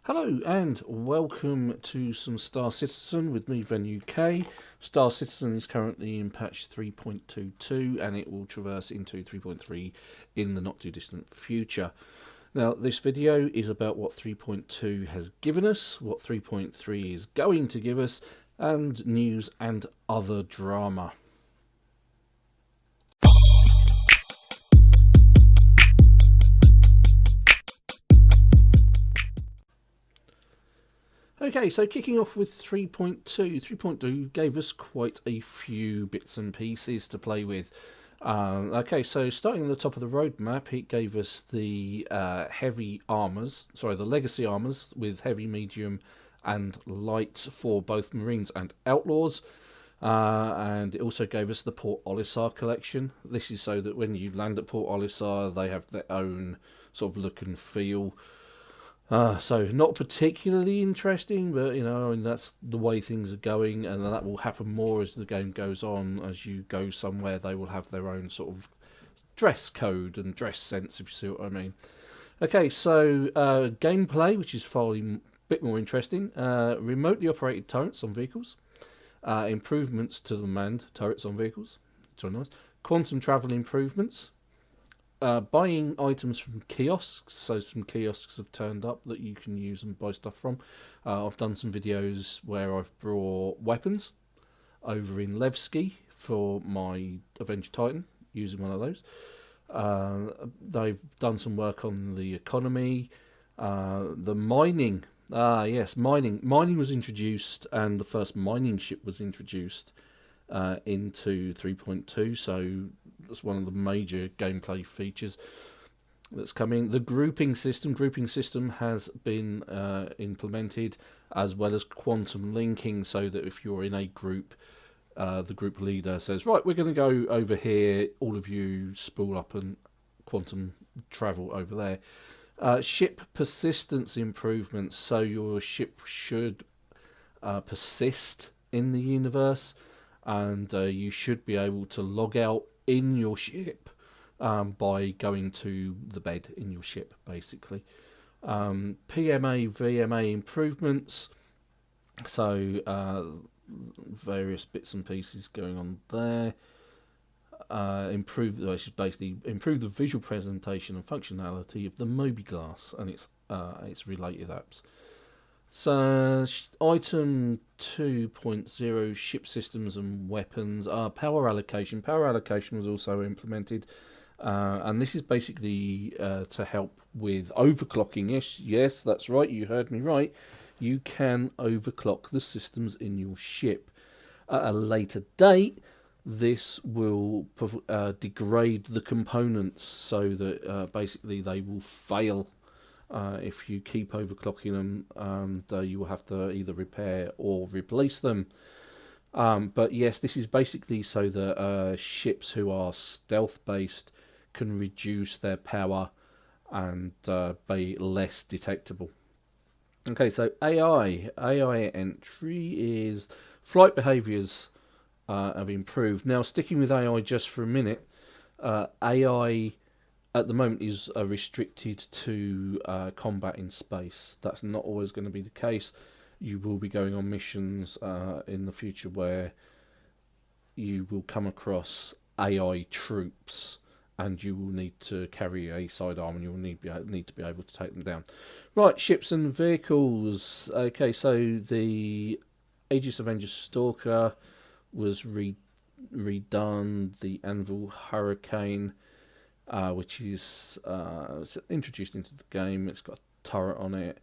Hello and welcome to some Star Citizen with me, Ven UK. Star Citizen is currently in patch 3.22 and it will traverse into 3.3 in the not too distant future. Now, this video is about what 3.2 has given us, what 3.3 is going to give us, and news and other drama. Okay, so kicking off with 3.2. 3.2 gave us quite a few bits and pieces to play with. Okay, so starting at the top of the roadmap, it gave us the heavy armors, sorry, the legacy armors with heavy, medium, and light for both Marines and Outlaws. And it also gave us the Port Olisar collection. This is so that when you land at Port Olisar, they have their own sort of look and feel. So not particularly interesting, but you know, I mean, that's the way things are going, and that will happen more as the game goes on. As you go somewhere, they will have their own sort of dress code and dress sense, if you see what I mean. Okay, so gameplay, which is far a bit more interesting. Remotely operated turrets on vehicles. Improvements to the manned turrets on vehicles. It's very nice. Quantum travel improvements. Buying items from kiosks, so some kiosks have turned up that you can use and buy stuff from. I've done some videos where I've brought weapons over in Levski for my Avenger Titan, using one of those. They've done some work on the economy, the mining. Yes, mining. Mining was introduced, and the first mining ship was introduced into 3.2, so that's one of the major gameplay features that's coming. The grouping system has been implemented, as well as quantum linking, so that if you're in a group, the group leader says, right, we're going to go over here, all of you spool up and quantum travel over there. Ship persistence improvements, so your ship should persist in the universe, and you should be able to log out in your ship by going to the bed in your ship, basically. PMA, VMA improvements, so various bits and pieces going on there. Improve the visual presentation and functionality of the Mobi-Glass and its related apps. So, item 2.0, ship systems and weapons. Power allocation. Power allocation was also implemented, and this is basically to help with overclocking. Yes, that's right, you heard me right. You can overclock the systems in your ship. At a later date, this will degrade the components so that basically they will fail if you keep overclocking them, and you will have to either repair or replace them. But yes, this is basically so that ships who are stealth based can reduce their power and be less detectable. Okay, so AI entry is flight behaviours have improved. Now, sticking with AI just for a minute, AI at the moment is restricted to combat in space. That's not always going to be the case. You will be going on missions in the future where you will come across AI troops, and you will need to carry a sidearm, and you will need to be able to take them down. Right, ships and vehicles. Okay, so the Aegis Avenger Stalker was redone. The Anvil Hurricane, which is introduced into the game. It's got a turret on it.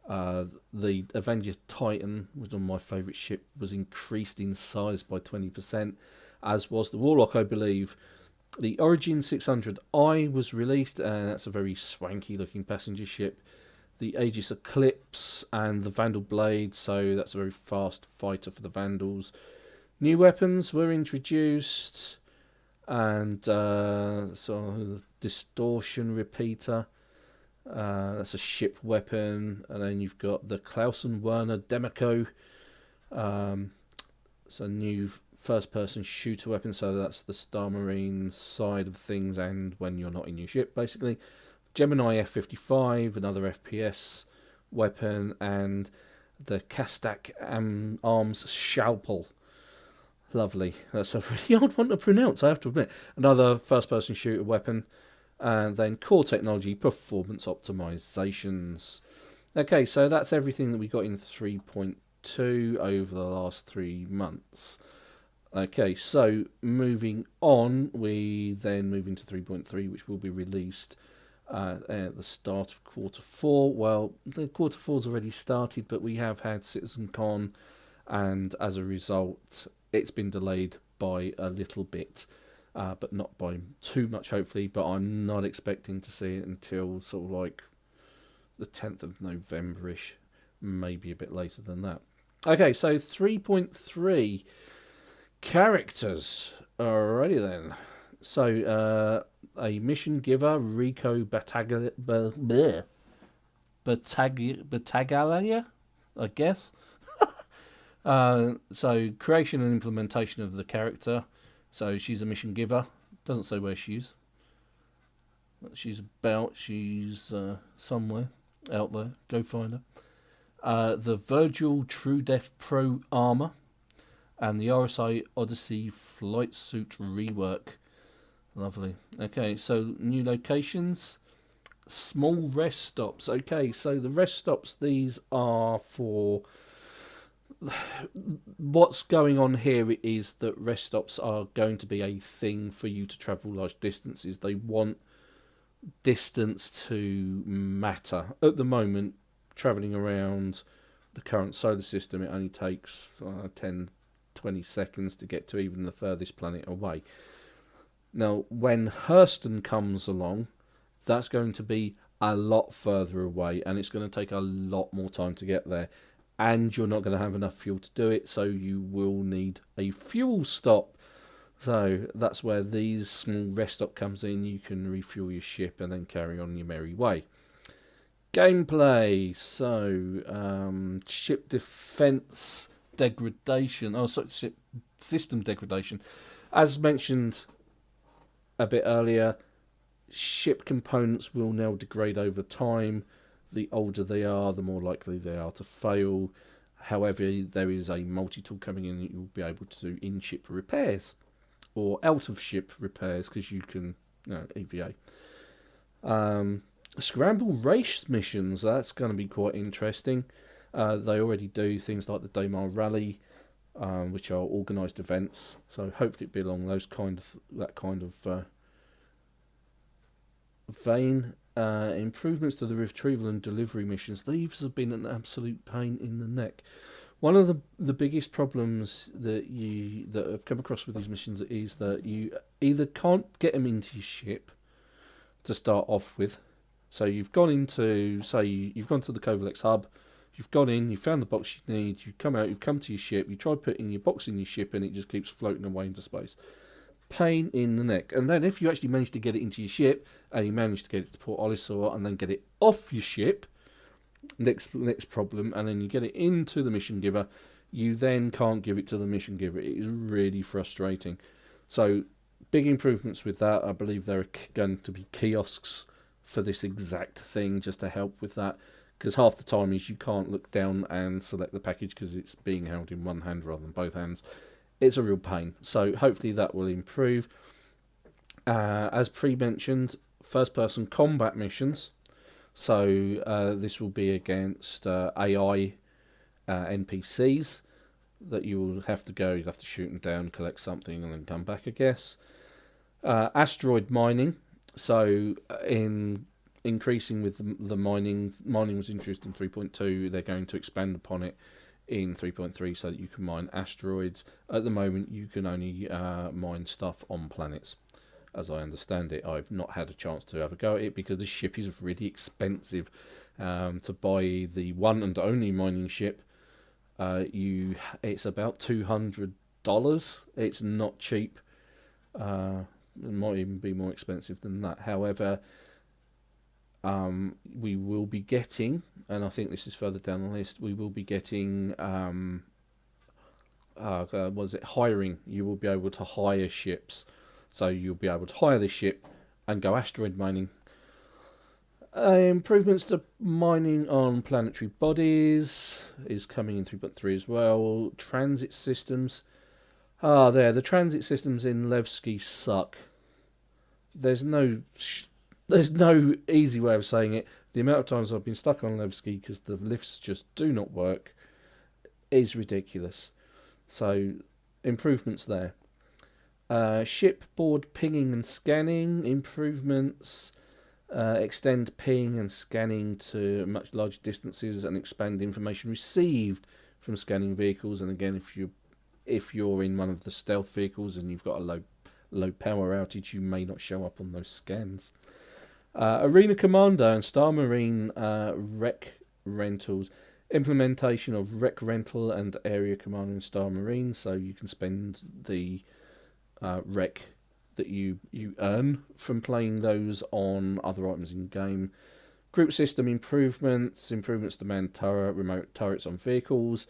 The Avenger Titan, which was my favourite ship, was increased in size by 20%, as was the Warlock, I believe. The Origin 600i was released, and that's a very swanky looking passenger ship. The Aegis Eclipse and the Vandal Blade, so that's a very fast fighter for the Vandals. New weapons were introduced, and so the Distortion Repeater, that's a ship weapon, and then you've got the Clausen Werner Demeco, so new first-person shooter weapon, so that's the Star Marine side of things, and when you're not in your ship, basically. Gemini F-55, another FPS weapon, and the Kastak Arms Scalpel. Lovely. That's a really hard one to pronounce, I have to admit. Another first-person shooter weapon. And then core technology, performance optimizations. Okay, so that's everything that we got in 3.2 over the last 3 months. Okay, so moving on, we then move into 3.3, which will be released at the start of quarter 4. Well, the quarter 4's already started, but we have had CitizenCon, and as a result, it's been delayed by a little bit, but not by too much, hopefully. But I'm not expecting to see it until sort of like the 10th of November-ish, maybe a bit later than that. Okay, so 3.3 characters. Alrighty then. So, a mission giver, Rico Batagalia, I guess. So, creation and implementation of the character. So, she's a mission giver. Doesn't say where she is. She's about. She's somewhere out there. Go find her. The Virgil True Death Pro armor, and the RSI Odyssey flight suit rework. Lovely. Okay, so new locations, small rest stops. Okay, so the rest stops, these are for... What's going on here is that rest stops are going to be a thing for you to travel large distances. They want distance to matter. At the moment, travelling around the current solar system, it only takes 10, 20 seconds to get to even the furthest planet away. Now, when Hurston comes along, that's going to be a lot further away, and it's going to take a lot more time to get there, and you're not going to have enough fuel to do it, so you will need a fuel stop. So that's where these small rest stop comes in. You can refuel your ship and then carry on your merry way. Gameplay. So, ship defense degradation. Oh, sorry, ship system degradation. As mentioned a bit earlier, ship components will now degrade over time. The older they are, the more likely they are to fail. However, there is a multi-tool coming in that you'll be able to do in-ship repairs or out-of-ship repairs, because you can, EVA. Scramble race missions, that's going to be quite interesting. They already do things like the Daymar Rally, which are organised events. So hopefully it'll be along that kind of vein. Improvements to the retrieval and delivery missions. These have been an absolute pain in the neck. One of the biggest problems that I've come across with these missions is that you either can't get them into your ship to start off with. So you've gone into, say, you've gone to the Covalex hub, you've gone in, you found the box you need, you come out, you've come to your ship, you try putting your box in your ship, and it just keeps floating away into space. Pain in the neck. And then if you actually manage to get it into your ship, and you manage to get it to Port Olisar, and then get it off your ship, next problem, and then you get it into the mission giver, you then can't give it to the mission giver. It is really frustrating. So big improvements with that. I believe there are going to be kiosks for this exact thing, just to help with that, because half the time is you can't look down and select the package because it's being held in one hand rather than both hands. It's a real pain. So hopefully that will improve. As pre-mentioned, first-person combat missions. So this will be against AI NPCs that you will have to go. You'll have to shoot them down, collect something, and then come back, I guess. Asteroid mining. So in increasing with the mining was introduced in 3.2. They're going to expand upon it in 3.3 so that you can mine asteroids. At the moment, you can only mine stuff on planets. As I understand it, I've not had a chance to have a go at it because the ship is really expensive. To buy the one and only mining ship, it's about $200. It's not cheap. It might even be more expensive than that. However, we will be getting, and I think this is further down the list, we will be getting hiring. You will be able to hire ships. So you'll be able to hire this ship and go asteroid mining Improvements to mining on planetary bodies is coming in 3.3 as well. Transit systems. The transit systems in Levski suck. There's no easy way of saying it. The amount of times I've been stuck on Levski because the lifts just do not work is ridiculous. So improvements there. Shipboard pinging and scanning improvements. Extend ping and scanning to much larger distances and expand information received from scanning vehicles. And again, if you're in one of the stealth vehicles and you've got a low power outage, you may not show up on those scans. Arena Commander and Star Marine rec rentals. Implementation of rec rental and area commander in Star Marine, so you can spend the rec that you earn from playing those on other items in game. Group system improvements to manned turret, remote turrets on vehicles.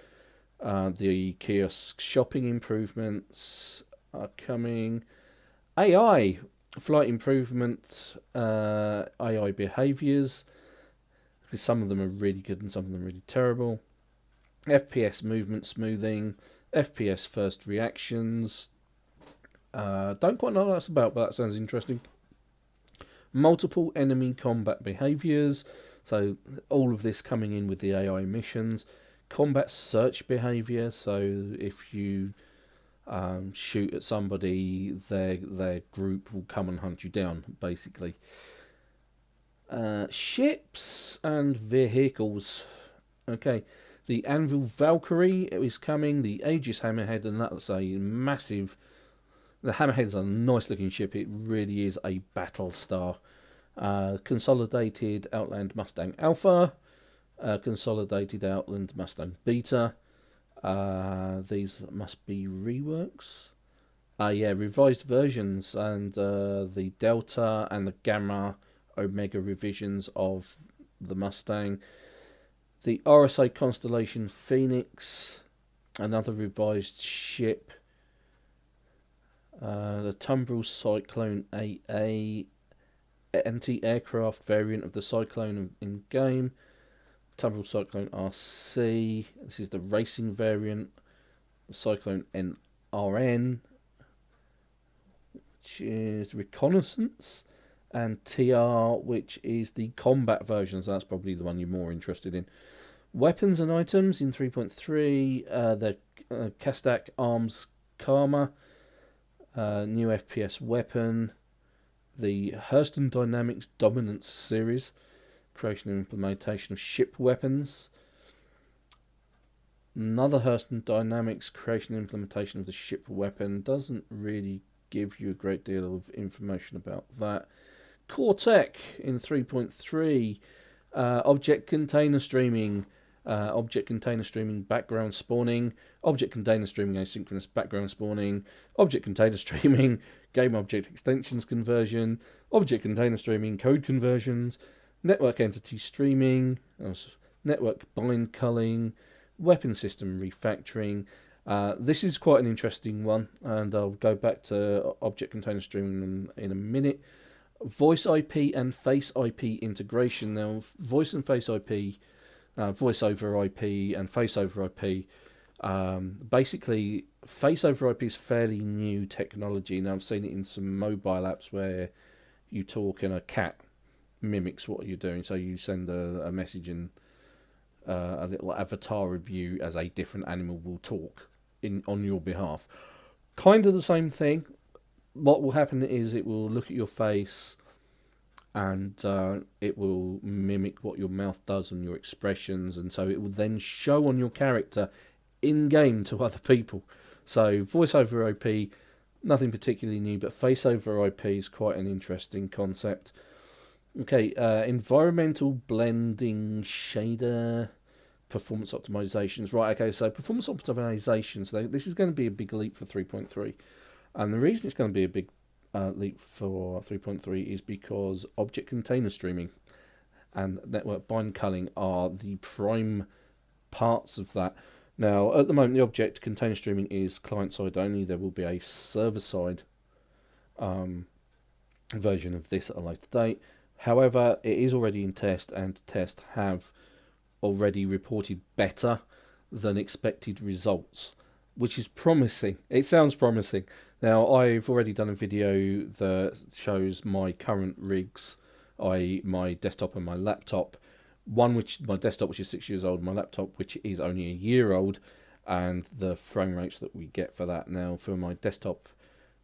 The kiosk shopping improvements are coming. AI flight improvement, AI behaviours, because some of them are really good and some of them are really terrible. FPS movement smoothing, FPS first reactions. Don't quite know what that's about, but that sounds interesting. Multiple enemy combat behaviours, so all of this coming in with the AI missions. Combat search behaviour, so if you shoot at somebody, their group will come and hunt you down, basically. Ships and vehicles. Okay, the Anvil Valkyrie is coming, the Aegis Hammerhead, and that's a massive... The Hammerhead's a nice looking ship, it really is a battle star. Consolidated Outland Mustang Alpha, Consolidated Outland Mustang Beta. These must be reworks. Revised versions, and the Delta and the Gamma Omega revisions of the Mustang. The RSA Constellation Phoenix, another revised ship. The Tumbril Cyclone AA, anti-aircraft variant of the Cyclone in game. Tumbril Cyclone RC, this is the racing variant. The Cyclone NRN, which is reconnaissance, and TR, which is the combat version, so that's probably the one you're more interested in. Weapons and items in 3.3, the Kastak Arms Karma, new FPS weapon, the Hurston Dynamics Dominance series, creation and implementation of ship weapons. Another Hurston Dynamics creation and implementation of the ship weapon. Doesn't really give you a great deal of information about that. Crytek in 3.3, object container streaming, background spawning, object container streaming asynchronous background spawning, object container streaming game object extensions conversion, object container streaming code conversions, network entity streaming, network bind culling, weapon system refactoring. This is quite an interesting one, and I'll go back to object container streaming in a minute. Voice IP and face IP integration. Now, voice and face IP, voice over IP and face over IP. Basically, face over IP is fairly new technology. Now, I've seen it in some mobile apps where you talk and a cat mimics what you're doing. So you send a message and a little avatar of you as a different animal will talk on your behalf. Kind of the same thing. What will happen is it will look at your face and it will mimic what your mouth does and your expressions, and so it will then show on your character in game to other people. So voice over IP, nothing particularly new, but face over IP is quite an interesting concept. Okay, environmental blending shader, performance optimizations. Right, okay, so performance optimizations, this is going to be a big leap for 3.3. And the reason it's going to be a big leap for 3.3 is because object container streaming and network bind culling are the prime parts of that. Now, at the moment, the object container streaming is client-side only. There will be a server-side version of this at a later date. However, it is already in test, and tests have already reported better than expected results, which is promising. It sounds promising. Now, I've already done a video that shows my current rigs, my desktop and my laptop. My desktop, which is 6 years old, my laptop, which is only a year old, and the frame rates that we get for that. Now, for my desktop,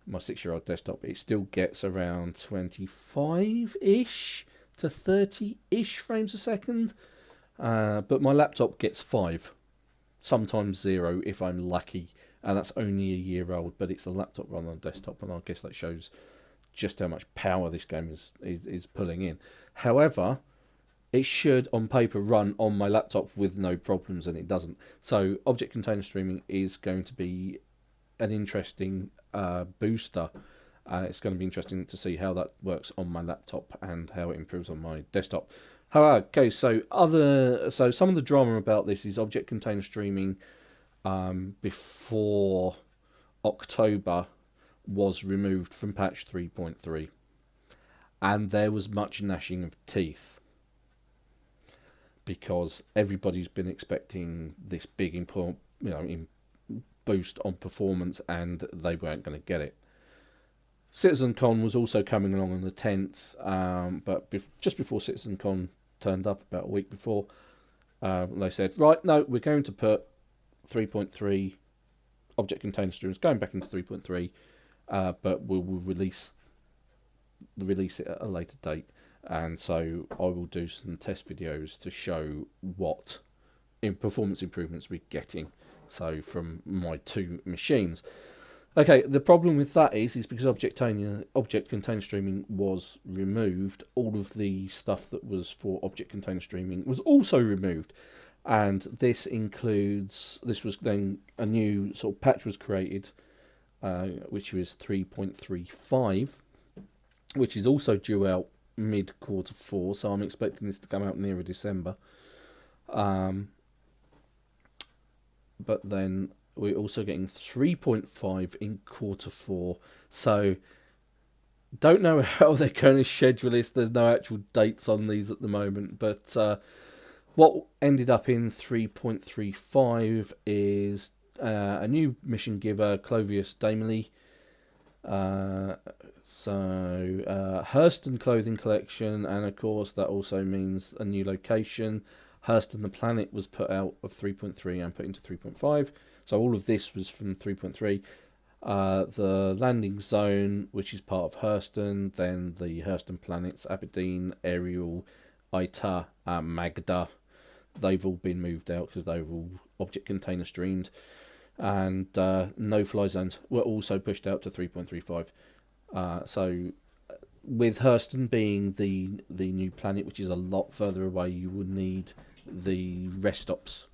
my 6-year-old desktop, it still gets around 25-ish to 30-ish frames a second, but my laptop gets 5, sometimes 0 if I'm lucky, and that's only a year old, but it's a laptop rather than a desktop, and I guess that shows just how much power this game is pulling in. However, it should on paper run on my laptop with no problems, and it doesn't. So object container streaming is going to be an interesting booster. It's going to be interesting to see how that works on my laptop and how it improves on my desktop. Okay, so some of the drama about this is object container streaming before October was removed from patch 3.3, and there was much gnashing of teeth because everybody's been expecting this big boost on performance, and they weren't going to get it. CitizenCon was also coming along on the 10th, but just before CitizenCon turned up, about a week before, they said, right, no, we're going to put 3.3 object container streams going back into 3.3, but we'll release it at a later date. And so I will do some test videos to show what performance improvements we're getting, so from my 2 machines. Okay, the problem with that is because object container streaming was removed, all of the stuff that was for object container streaming was also removed. And this was then a new sort of patch was created, which was 3.35, which is also due out mid quarter 4, so I'm expecting this to come out nearer December. But then we're also getting 3.5 in quarter 4, so don't know how they're going to schedule this. There's no actual dates on these at the moment, but what ended up in 3.35 is a new mission giver, Clovius Daemely. Hurston clothing collection, and of course that also means a new location. Hurston the planet was put out of 3.3 and put into 3.5, so all of this was from 3.3. The landing zone, which is part of Hurston, then the Hurston planets, Aberdeen, Ariel, Ita, Magda, they've all been moved out because they were all object container streamed. And no-fly zones were also pushed out to 3.35. So with Hurston being the new planet, which is a lot further away, you would need the rest stops.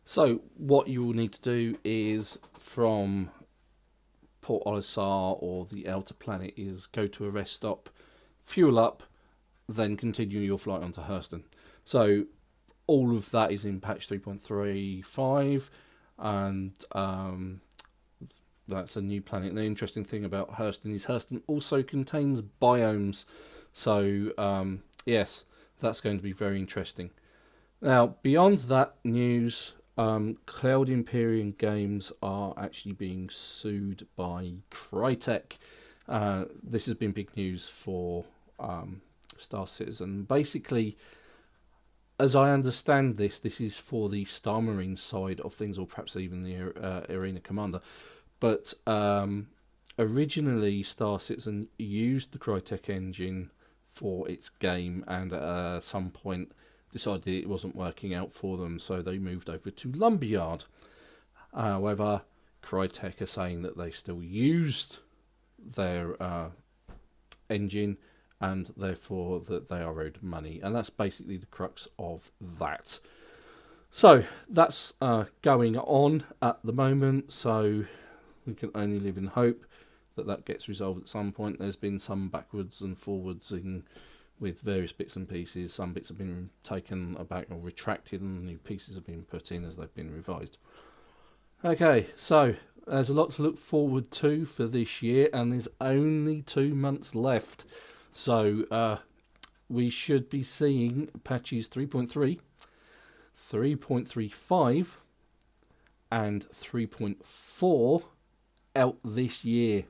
So what you will need to do is from Port Olisar or the outer planet is go to a rest stop, fuel up, then continue your flight onto Hurston. So all of that is in patch 3.35, and that's a new planet. The interesting thing about Hurston is Hurston also contains biomes, so yes, that's going to be very interesting. Now, beyond that news, Cloud Imperium Games are actually being sued by Crytek. This has been big news for Star Citizen. Basically, as I understand this is for the Star Marine side of things, or perhaps even the Arena Commander. But originally, Star Citizen used the Crytek engine for its game, and at some point decided it wasn't working out for them, so they moved over to Lumberyard. However, Crytek are saying that they still used their engine, and therefore that they are owed money, and that's basically the crux of that. So that's going on at the moment, so we can only live in hope that that gets resolved at some point. There's been some backwards and forwards with various bits and pieces. Some bits have been taken back or retracted, and new pieces have been put in as they've been revised. Okay, so there's a lot to look forward to for this year, and there's only 2 months left. So we should be seeing patches 3.3, 3.35 and 3.4 out this year.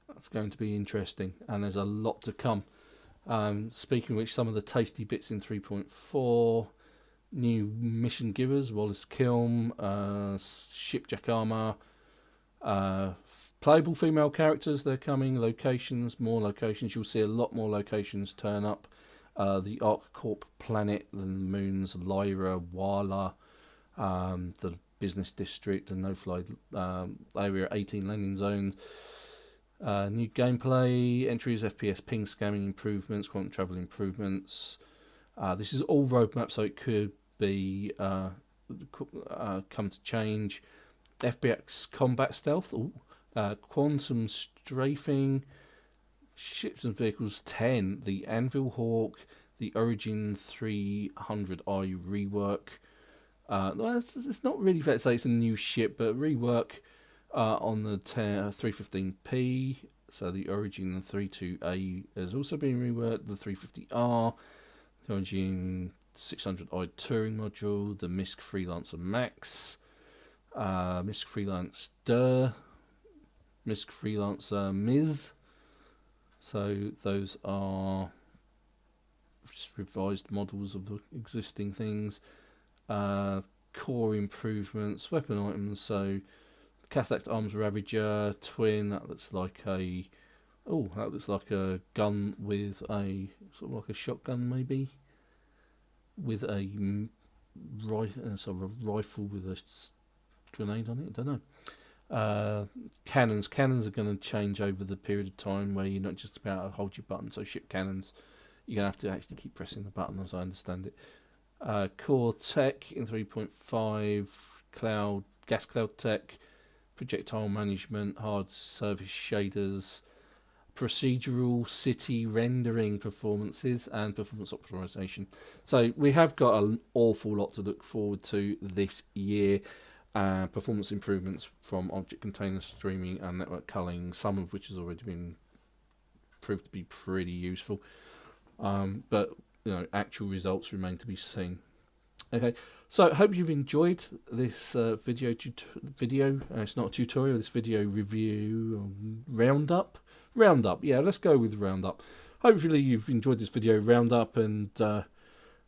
That's going to be interesting, and there's a lot to come. Speaking of which, some of the tasty bits in 3.4, new mission givers, Wallace Kiln, Shipjack Armour, playable female characters, they're coming, locations, more locations. You'll see a lot more locations turn up. The ArcCorp planet, the moons, Lyra, Wala, the business district, and no-fly area 18 landing zones. New gameplay, entries, FPS, ping scamming improvements, quantum travel improvements. This is all roadmap, so it could be come to change. FBX combat stealth, quantum strafing, ships and vehicles 10, the Anvil Hawk, the Origin 300i rework. It's not really fair to say it's a new ship, but rework on the 315p. So the Origin 32A has also been reworked. The 350R, the Origin 600i touring module, the MISC Freelancer Max, MISC Freelance MISC Freelancer Ms. So those are just revised models of the existing things. Core improvements, weapon items. So Castlex Arms Ravager Twin. That looks like a gun with a sort of like a shotgun, maybe, with a sort of a rifle with a grenade on it. I don't know. Cannons are going to change over the period of time where you're not just about to hold your button. So ship cannons, you're going to have to actually keep pressing the button, as I understand it. Core tech in 3.5, gas cloud tech, projectile management, hard surface shaders, procedural city rendering performances, and performance optimization. So we have got an awful lot to look forward to this year. Performance improvements from object container streaming and network culling, some of which has already been proved to be pretty useful. But actual results remain to be seen. Okay, so I hope you've enjoyed this video. It's not a tutorial. This video review roundup. Yeah, let's go with roundup. Hopefully you've enjoyed this video roundup, and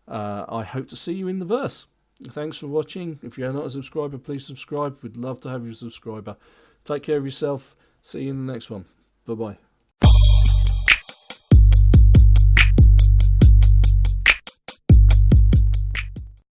I hope to see you in the verse. Thanks for watching. If you're not a subscriber, please subscribe. We'd love to have you a subscriber. Take care of yourself. See you in the next one. Bye bye.